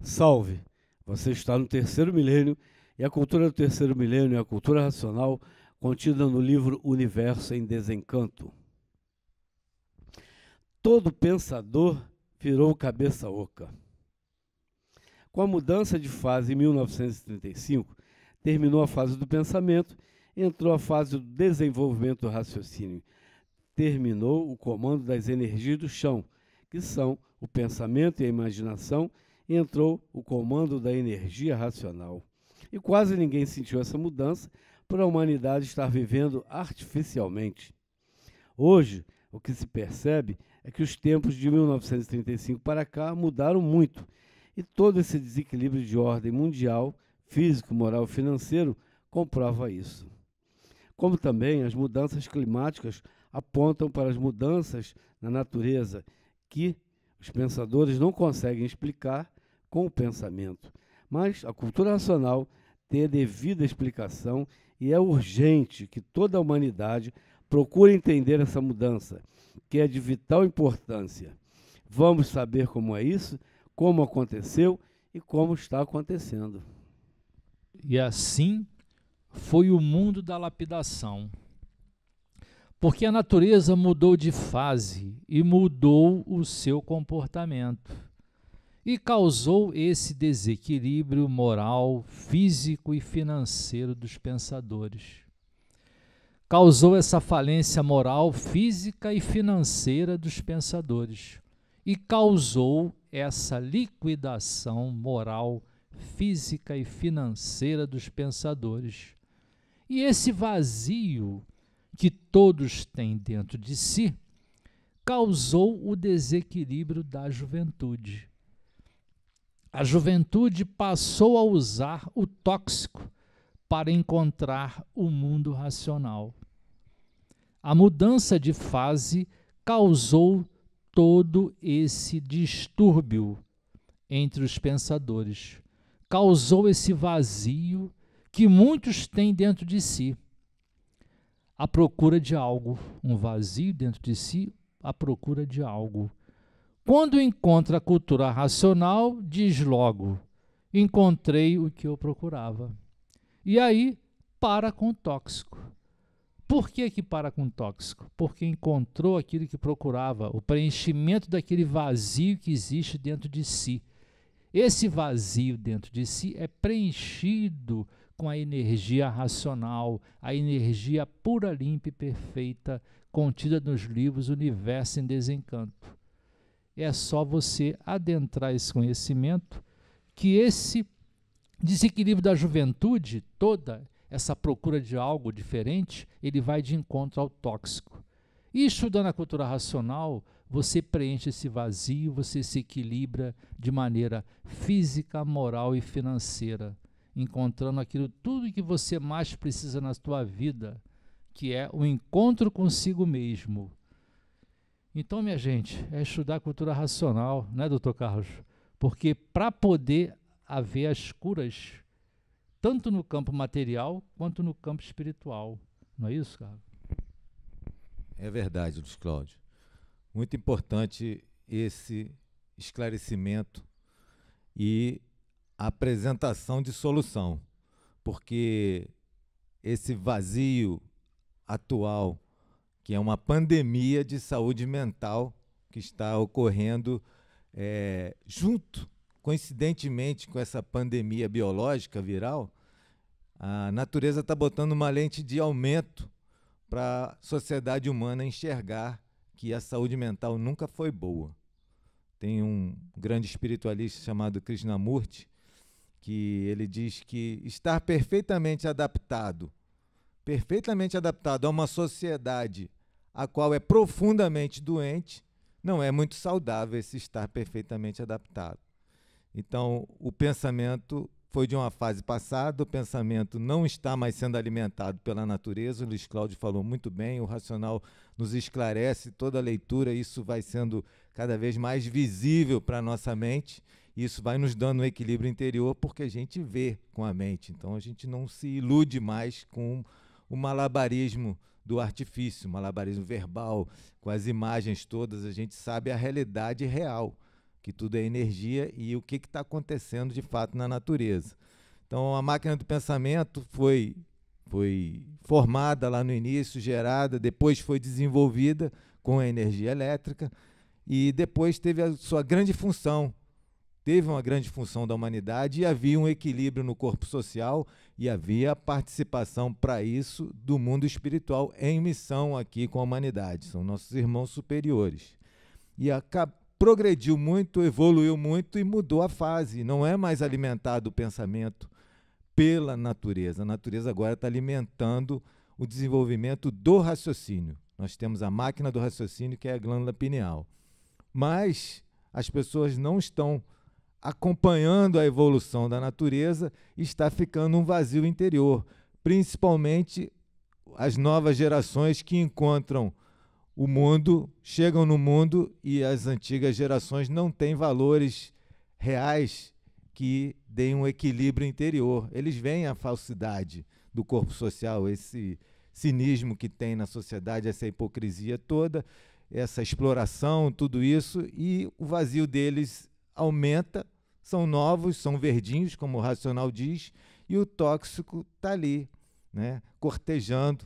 Salve! Você está no terceiro milênio e a cultura do terceiro milênio é a cultura racional contida no livro Universo em Desencanto. Todo pensador virou cabeça oca. Com a mudança de fase em 1935, terminou a fase do pensamento, entrou a fase do desenvolvimento do raciocínio. Terminou o comando das energias do chão, que são o pensamento e a imaginação, e entrou o comando da energia racional. E quase ninguém sentiu essa mudança por a humanidade estar vivendo artificialmente. Hoje, o que se percebe é que os tempos de 1935 para cá mudaram muito, e todo esse desequilíbrio de ordem mundial, físico, moral e financeiro, comprova isso. Como também as mudanças climáticas apontam para as mudanças na natureza que os pensadores não conseguem explicar com o pensamento. Mas a cultura racional tem a devida explicação e é urgente que toda a humanidade procure entender essa mudança, que é de vital importância. Vamos saber como é isso, como aconteceu e como está acontecendo. E assim foi o mundo da lapidação. Porque a natureza mudou de fase e mudou o seu comportamento. E causou esse desequilíbrio moral, físico e financeiro dos pensadores. Causou essa falência moral, física e financeira dos pensadores. E causou essa liquidação moral, física e financeira dos pensadores. E esse vazio que todos têm dentro de si causou o desequilíbrio da juventude. A juventude passou a usar o tóxico para encontrar o mundo racional. A mudança de fase causou todo esse distúrbio entre os pensadores. Causou esse vazio que muitos têm dentro de si. A procura de algo, um vazio dentro de si, a procura de algo. Quando encontra a cultura racional, diz logo, encontrei o que eu procurava. E aí, para com o tóxico. Por que para com o tóxico? Porque encontrou aquilo que procurava, o preenchimento daquele vazio que existe dentro de si. Esse vazio dentro de si é preenchido com a energia racional, a energia pura, limpa e perfeita, contida nos livros Universo em Desencanto. É só você adentrar esse conhecimento que esse desequilíbrio da juventude, toda essa procura de algo diferente, ele vai de encontro ao tóxico. E estudando a cultura racional, você preenche esse vazio, você se equilibra de maneira física, moral e financeira, encontrando aquilo tudo que você mais precisa na sua vida, que é o encontro consigo mesmo. Então, minha gente, é estudar a cultura racional, né, doutor Carlos? Porque para poder haver as curas, tanto no campo material quanto no campo espiritual. Não é isso, Carlos? É verdade, Luiz Cláudio. Muito importante esse esclarecimento e a apresentação de solução, porque esse vazio atual, que é uma pandemia de saúde mental que está ocorrendo junto, coincidentemente com essa pandemia biológica viral, a natureza está botando uma lente de aumento para a sociedade humana enxergar que a saúde mental nunca foi boa. Tem um grande espiritualista chamado Krishnamurti, que ele diz que estar perfeitamente adaptado a uma sociedade a qual é profundamente doente, não é muito saudável esse estar perfeitamente adaptado. Então, o pensamento foi de uma fase passada, o pensamento não está mais sendo alimentado pela natureza, o Luiz Cláudio falou muito bem, o racional nos esclarece, toda a leitura, isso vai sendo cada vez mais visível para a nossa mente, isso vai nos dando um equilíbrio interior, porque a gente vê com a mente, então a gente não se ilude mais com o malabarismo do artifício, o malabarismo verbal, com as imagens todas, a gente sabe a realidade real. que tudo é energia e o que está acontecendo de fato na natureza. Então, a máquina do pensamento foi formada lá no início, gerada, depois foi desenvolvida com a energia elétrica e depois teve a sua grande função. Teve uma grande função da humanidade e havia um equilíbrio no corpo social e havia participação para isso do mundo espiritual em missão aqui com a humanidade. São nossos irmãos superiores. E progrediu muito, evoluiu muito e mudou a fase. Não é mais alimentado o pensamento pela natureza. A natureza agora está alimentando o desenvolvimento do raciocínio. Nós temos a máquina do raciocínio, que é a glândula pineal. Mas as pessoas não estão acompanhando a evolução da natureza e está ficando um vazio interior, principalmente as novas gerações que encontram o mundo, chegam no mundo e as antigas gerações não têm valores reais que deem um equilíbrio interior. Eles veem a falsidade do corpo social, esse cinismo que tem na sociedade, essa hipocrisia toda, essa exploração, tudo isso, e o vazio deles aumenta. São novos, são verdinhos, como o racional diz, e o tóxico está ali, né, cortejando,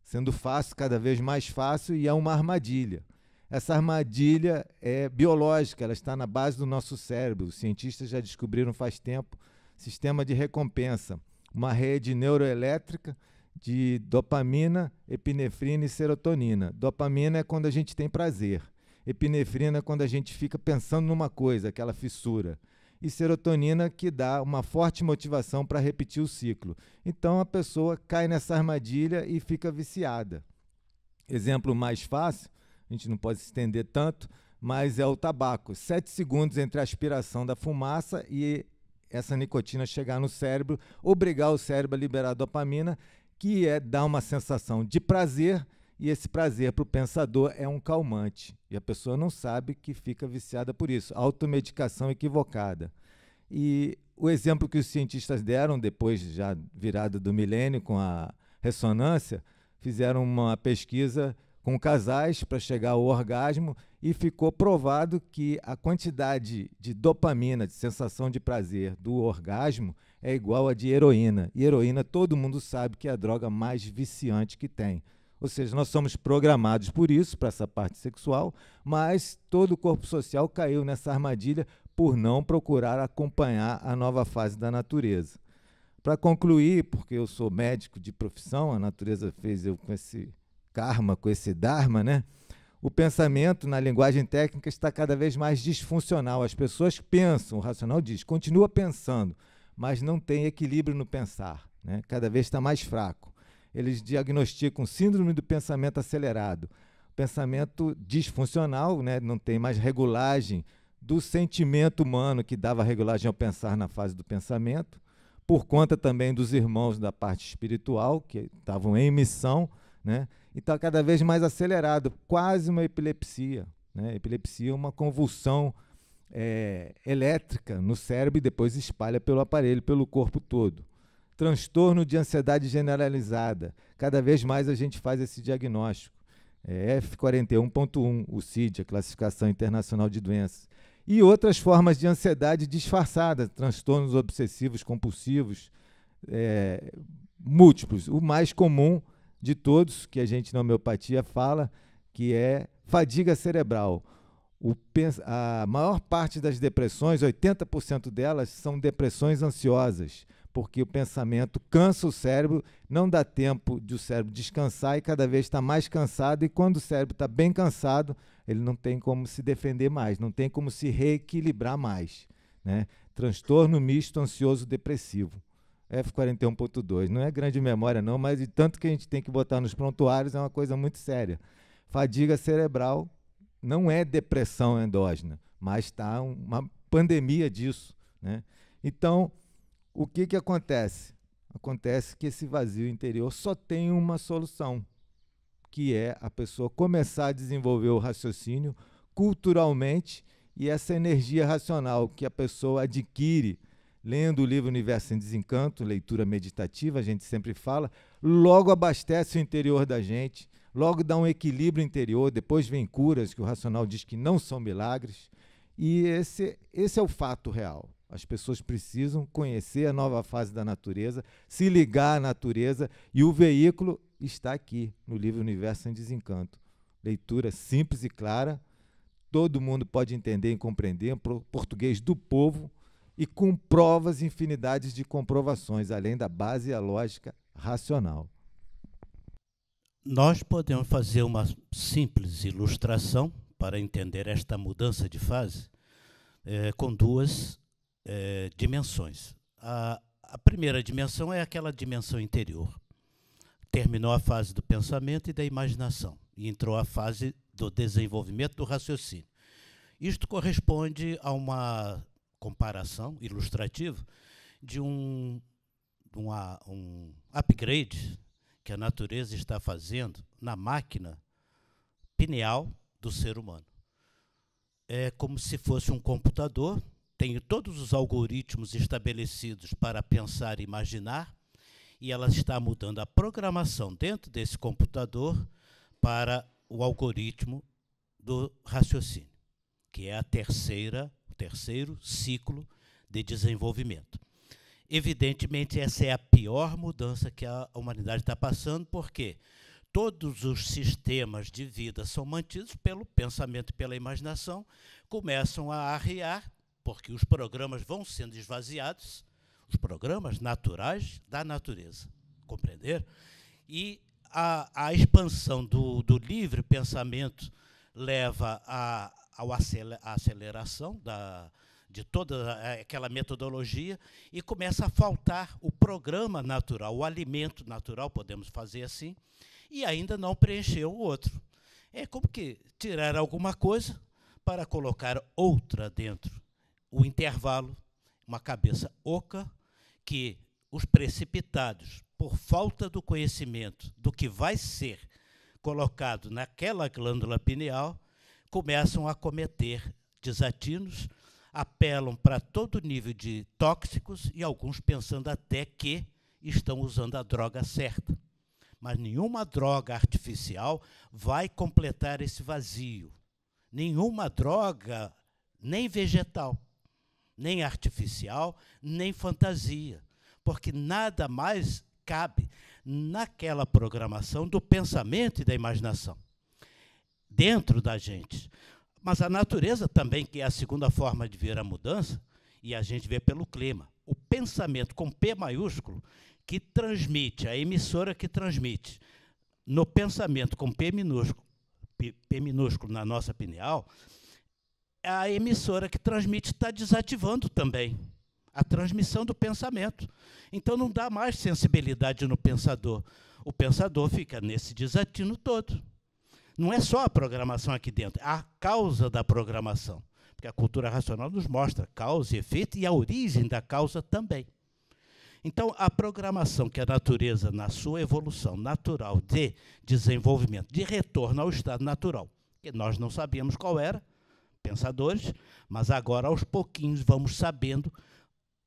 sendo fácil, cada vez mais fácil, e é uma armadilha. Essa armadilha é biológica, ela está na base do nosso cérebro. Os cientistas já descobriram faz tempo sistema de recompensa, uma rede neuroelétrica de dopamina, epinefrina e serotonina. Dopamina é quando a gente tem prazer, epinefrina é quando a gente fica pensando numa coisa, aquela fissura, e serotonina que dá uma forte motivação para repetir o ciclo. Então a pessoa cai nessa armadilha e fica viciada. Exemplo mais fácil, a gente não pode se estender tanto, mas é o tabaco. 7 segundos entre a aspiração da fumaça e essa nicotina chegar no cérebro, obrigar o cérebro a liberar dopamina, que dá uma sensação de prazer, e esse prazer para o pensador é um calmante. E a pessoa não sabe que fica viciada por isso. Automedicação equivocada. E o exemplo que os cientistas deram, depois já virada do milênio, com a ressonância, fizeram uma pesquisa com casais para chegar ao orgasmo e ficou provado que a quantidade de dopamina, de sensação de prazer do orgasmo é igual a de heroína. E heroína todo mundo sabe que é a droga mais viciante que tem. Ou seja, nós somos programados por isso, para essa parte sexual, mas todo o corpo social caiu nessa armadilha por não procurar acompanhar a nova fase da natureza. Para concluir, porque eu sou médico de profissão, a natureza fez eu com esse karma, com esse dharma, né? O pensamento, na linguagem técnica, está cada vez mais disfuncional. As pessoas pensam, o racional diz, continua pensando, mas não tem equilíbrio no pensar, né? Cada vez está mais fraco. Eles diagnosticam síndrome do pensamento acelerado. Pensamento disfuncional, né? Não tem mais regulagem do sentimento humano que dava regulagem ao pensar na fase do pensamento, por conta também dos irmãos da parte espiritual, que estavam em missão, né? E está cada vez mais acelerado, quase uma epilepsia, né? Epilepsia é uma convulsão elétrica no cérebro e depois espalha pelo aparelho, pelo corpo todo. Transtorno de ansiedade generalizada. Cada vez mais a gente faz esse diagnóstico. F41.1, o CID, a Classificação Internacional de Doenças. E outras formas de ansiedade disfarçada, transtornos obsessivos compulsivos, múltiplos. O mais comum de todos, que a gente na homeopatia fala, que é fadiga cerebral. A maior parte das depressões, 80% delas, são depressões ansiosas, porque o pensamento cansa o cérebro, não dá tempo de o cérebro descansar e cada vez está mais cansado, e quando o cérebro está bem cansado, ele não tem como se defender mais, não tem como se reequilibrar mais, né? Transtorno misto ansioso depressivo. F41.2. Não é grande memória não, mas de tanto que a gente tem que botar nos prontuários é uma coisa muito séria. Fadiga cerebral não é depressão endógena, mas está uma pandemia disso, né? Então, o que acontece? Acontece que esse vazio interior só tem uma solução, que é a pessoa começar a desenvolver o raciocínio culturalmente, e essa energia racional que a pessoa adquire lendo o livro Universo em Desencanto, leitura meditativa, a gente sempre fala, logo abastece o interior da gente, logo dá um equilíbrio interior, depois vem curas, que o racional diz que não são milagres, E esse é o fato real. As pessoas precisam conhecer a nova fase da natureza, se ligar à natureza, e o veículo está aqui, no livro Universo em Desencanto. Leitura simples e clara, todo mundo pode entender e compreender, português do povo, e com provas e infinidades de comprovações, além da base e a lógica racional. Nós podemos fazer uma simples ilustração para entender esta mudança de fase com duas dimensões. A primeira dimensão é aquela dimensão interior. Terminou a fase do pensamento e da imaginação e entrou a fase do desenvolvimento do raciocínio. Isto corresponde a uma comparação ilustrativa de um upgrade que a natureza está fazendo na máquina pineal do ser humano. É como se fosse um computador, tem todos os algoritmos estabelecidos para pensar e imaginar, e ela está mudando a programação dentro desse computador para o algoritmo do raciocínio, que é o terceiro ciclo de desenvolvimento. Evidentemente, essa é a pior mudança que a humanidade está passando, porque todos os sistemas de vida são mantidos pelo pensamento e pela imaginação, começam a arriar, porque os programas vão sendo esvaziados, os programas naturais da natureza, compreender? E a expansão do livre pensamento leva à aceleração de toda aquela metodologia e começa a faltar o programa natural, o alimento natural, podemos fazer assim, e ainda não preencheu o outro. É como que tirar alguma coisa para colocar outra dentro. O intervalo, uma cabeça oca, que os precipitados, por falta do conhecimento do que vai ser colocado naquela glândula pineal, começam a cometer desatinos, apelam para todo nível de tóxicos e alguns pensando até que estão usando a droga certa. Mas nenhuma droga artificial vai completar esse vazio. Nenhuma droga, nem vegetal, nem artificial, nem fantasia. Porque nada mais cabe naquela programação do pensamento e da imaginação, dentro da gente. Mas a natureza também, que é a segunda forma de ver a mudança, e a gente vê pelo clima. O pensamento com P maiúsculo, que transmite, a emissora que transmite, no pensamento com P minúsculo na nossa pineal, a emissora que transmite está desativando também a transmissão do pensamento. Então não dá mais sensibilidade no pensador. O pensador fica nesse desatino todo. Não é só a programação aqui dentro, é a causa da programação. Porque a cultura racional nos mostra causa e efeito e a origem da causa também. Então, a programação que a natureza, na sua evolução natural de desenvolvimento, de retorno ao estado natural, que nós não sabíamos qual era, pensadores, mas agora, aos pouquinhos, vamos sabendo,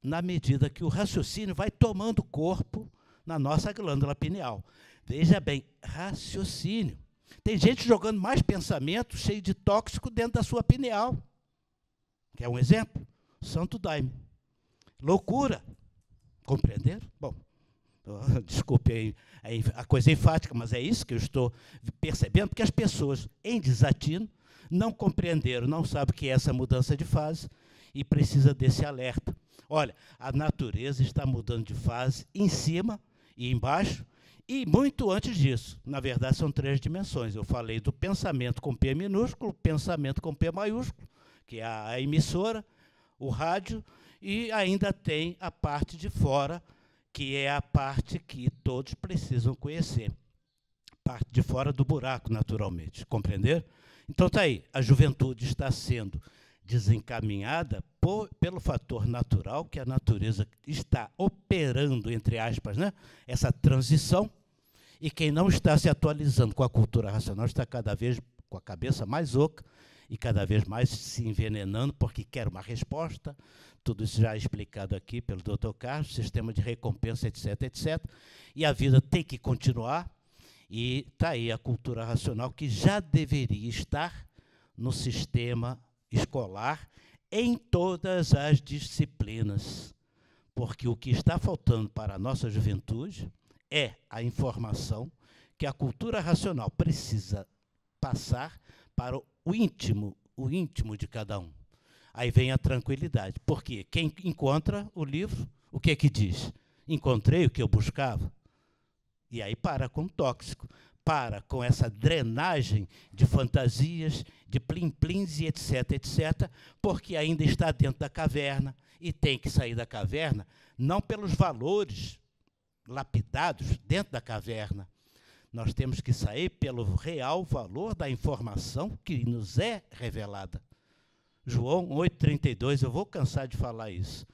na medida que o raciocínio vai tomando corpo na nossa glândula pineal. Veja bem, raciocínio. Tem gente jogando mais pensamento cheio de tóxico dentro da sua pineal. Quer um exemplo? Santo Daime. Loucura. Compreenderam? Bom, desculpe a coisa enfática, mas é isso que eu estou percebendo, porque as pessoas em desatino não compreenderam, não sabem o que é essa mudança de fase e precisa desse alerta. Olha, a natureza está mudando de fase em cima e embaixo, e muito antes disso. Na verdade, são 3 dimensões. Eu falei do pensamento com P minúsculo, pensamento com P maiúsculo, que é a emissora, o rádio, e ainda tem a parte de fora, que é a parte que todos precisam conhecer. Parte de fora do buraco, naturalmente. Compreender? Então, está aí. A juventude está sendo desencaminhada pelo fator natural, que a natureza está operando, entre aspas, né? Essa transição, e quem não está se atualizando com a cultura racional está cada vez com a cabeça mais oca e cada vez mais se envenenando porque quer uma resposta. Tudo isso já é explicado aqui pelo Dr. Carlos, sistema de recompensa, etc., etc. E a vida tem que continuar, e está aí a cultura racional que já deveria estar no sistema escolar em todas as disciplinas. Porque o que está faltando para a nossa juventude é a informação que a cultura racional precisa passar para o íntimo de cada um. Aí vem a tranquilidade. Porque quem encontra o livro, o que é que diz? Encontrei o que eu buscava. E aí para com o tóxico, para com essa drenagem de fantasias, de plim-plins e etc, etc, porque ainda está dentro da caverna e tem que sair da caverna, não pelos valores lapidados dentro da caverna. Nós temos que sair pelo real valor da informação que nos é revelada. João 8,32, eu vou cansar de falar isso.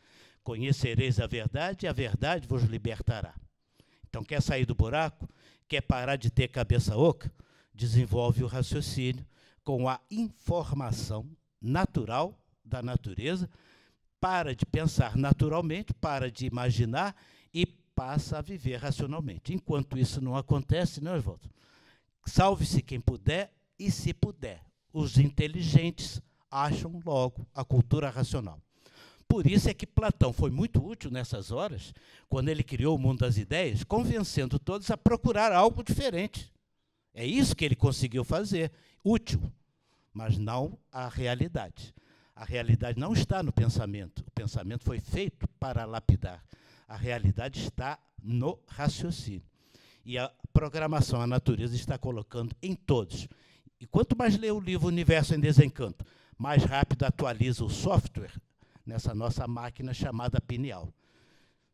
Conhecereis a verdade e a verdade vos libertará. Então, quer sair do buraco? Quer parar de ter cabeça oca? Desenvolve o raciocínio com a informação natural da natureza, para de pensar naturalmente, para de imaginar e passa a viver racionalmente. Enquanto isso não acontece, não, Oswaldo? Salve-se quem puder e, se puder, os inteligentes acham logo a cultura racional. Por isso é que Platão foi muito útil nessas horas, quando ele criou o mundo das ideias, convencendo todos a procurar algo diferente. É isso que ele conseguiu fazer, útil, mas não a realidade. A realidade não está no pensamento. O pensamento foi feito para lapidar. A realidade está no raciocínio. E a programação, a natureza está colocando em todos. E quanto mais lê o livro Universo em Desencanto, mais rápido atualiza o software nessa nossa máquina chamada pineal.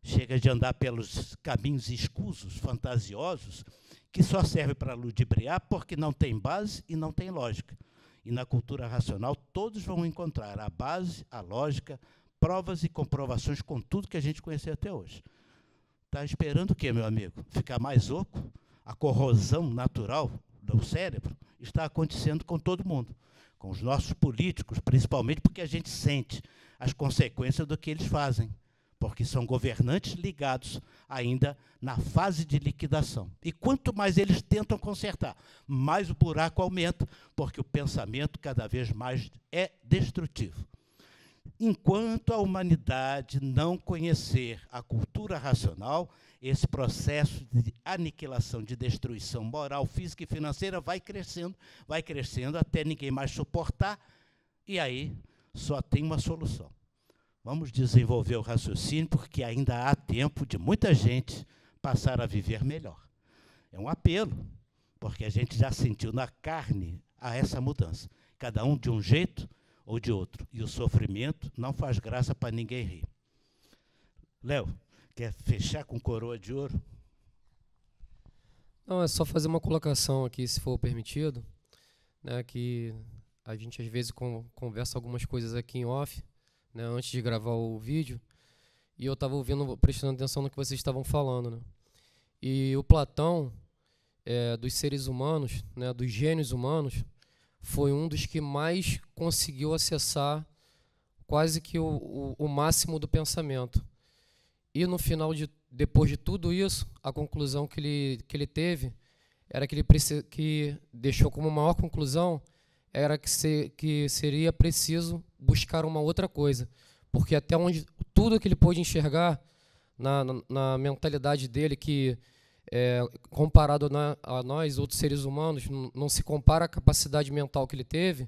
Chega de andar pelos caminhos escusos, fantasiosos, que só serve para ludibriar porque não tem base e não tem lógica. E na cultura racional todos vão encontrar a base, a lógica, provas e comprovações com tudo que a gente conheceu até hoje. Está esperando o quê, meu amigo? Ficar mais oco? A corrosão natural do cérebro está acontecendo com todo mundo. Com os nossos políticos, principalmente porque a gente sente as consequências do que eles fazem, porque são governantes ligados ainda na fase de liquidação. E quanto mais eles tentam consertar, mais o buraco aumenta, porque o pensamento cada vez mais é destrutivo. Enquanto a humanidade não conhecer a cultura racional, esse processo de aniquilação, de destruição moral, física e financeira vai crescendo até ninguém mais suportar, e aí só tem uma solução. Vamos desenvolver o raciocínio, porque ainda há tempo de muita gente passar a viver melhor. É um apelo, porque a gente já sentiu na carne a essa mudança. Cada um de um jeito ou de outro. E o sofrimento não faz graça para ninguém rir. Léo, quer fechar com coroa de ouro? Não, é só fazer uma colocação aqui, se for permitido, né, que a gente às vezes conversa algumas coisas aqui em off, né, antes de gravar o vídeo, e eu estava ouvindo, prestando atenção no que vocês estavam falando, né? E o Platão, dos seres humanos, né, dos gênios humanos, foi um dos que mais conseguiu acessar quase que o máximo do pensamento. E no final, depois de tudo isso, a conclusão que ele teve era que deixou como maior conclusão era que seria preciso buscar uma outra coisa, porque até onde tudo que ele pôde enxergar na mentalidade dele, que comparado a nós, outros seres humanos, não se compara a capacidade mental que ele teve,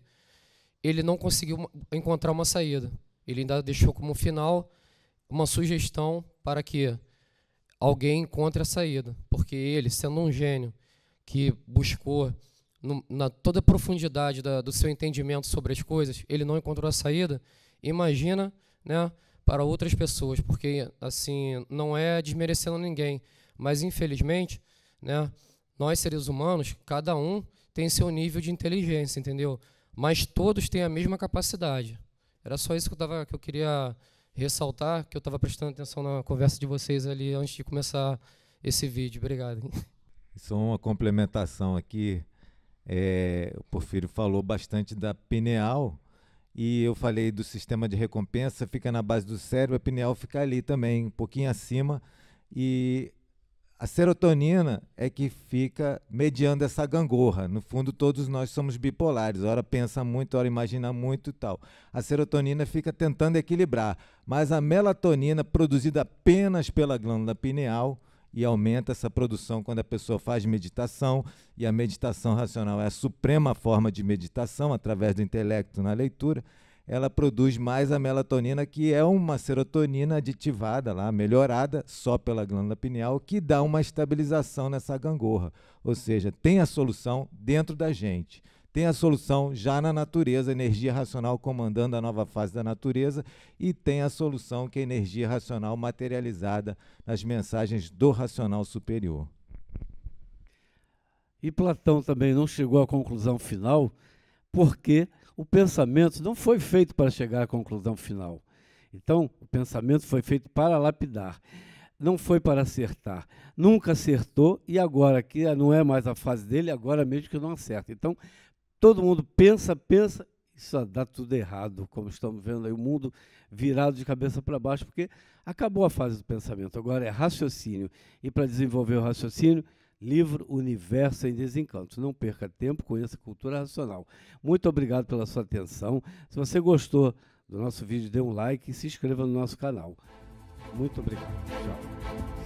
ele não conseguiu encontrar uma saída. Ele ainda deixou como final uma sugestão para que alguém encontre a saída, porque ele, sendo um gênio que buscou na toda a profundidade do seu entendimento sobre as coisas, ele não encontrou a saída. Imagina, né, para outras pessoas, porque assim não é desmerecendo ninguém, mas infelizmente, né, nós seres humanos, cada um tem seu nível de inteligência, entendeu? Mas todos têm a mesma capacidade. Era só isso que eu queria ressaltar, que eu estava prestando atenção na conversa de vocês ali antes de começar esse vídeo. Obrigado. Só uma complementação aqui. O Porfírio falou bastante da pineal, e eu falei do sistema de recompensa, fica na base do cérebro, a pineal fica ali também, um pouquinho acima, e A serotonina é que fica mediando essa gangorra. No fundo, todos nós somos bipolares. Ora pensa muito, ora imagina muito e tal. A serotonina fica tentando equilibrar. Mas a melatonina, produzida apenas pela glândula pineal, e aumenta essa produção quando a pessoa faz meditação, e a meditação racional é a suprema forma de meditação, através do intelecto na leitura, ela produz mais a melatonina, que é uma serotonina aditivada, lá, melhorada só pela glândula pineal, que dá uma estabilização nessa gangorra. Ou seja, tem a solução dentro da gente. Tem a solução já na natureza, energia racional comandando a nova fase da natureza, e tem a solução que é a energia racional materializada nas mensagens do racional superior. E Platão também não chegou à conclusão final, porque o pensamento não foi feito para chegar à conclusão final. Então, o pensamento foi feito para lapidar, não foi para acertar. Nunca acertou, e agora que não é mais a fase dele, agora mesmo que não acerta. Então, todo mundo pensa, e só dá tudo errado, como estamos vendo aí, o mundo virado de cabeça para baixo, porque acabou a fase do pensamento, agora é raciocínio. E para desenvolver o raciocínio, livro Universo em Desencanto. Não perca tempo, conheça a cultura racional. Muito obrigado pela sua atenção. Se você gostou do nosso vídeo, dê um like e se inscreva no nosso canal. Muito obrigado. Tchau.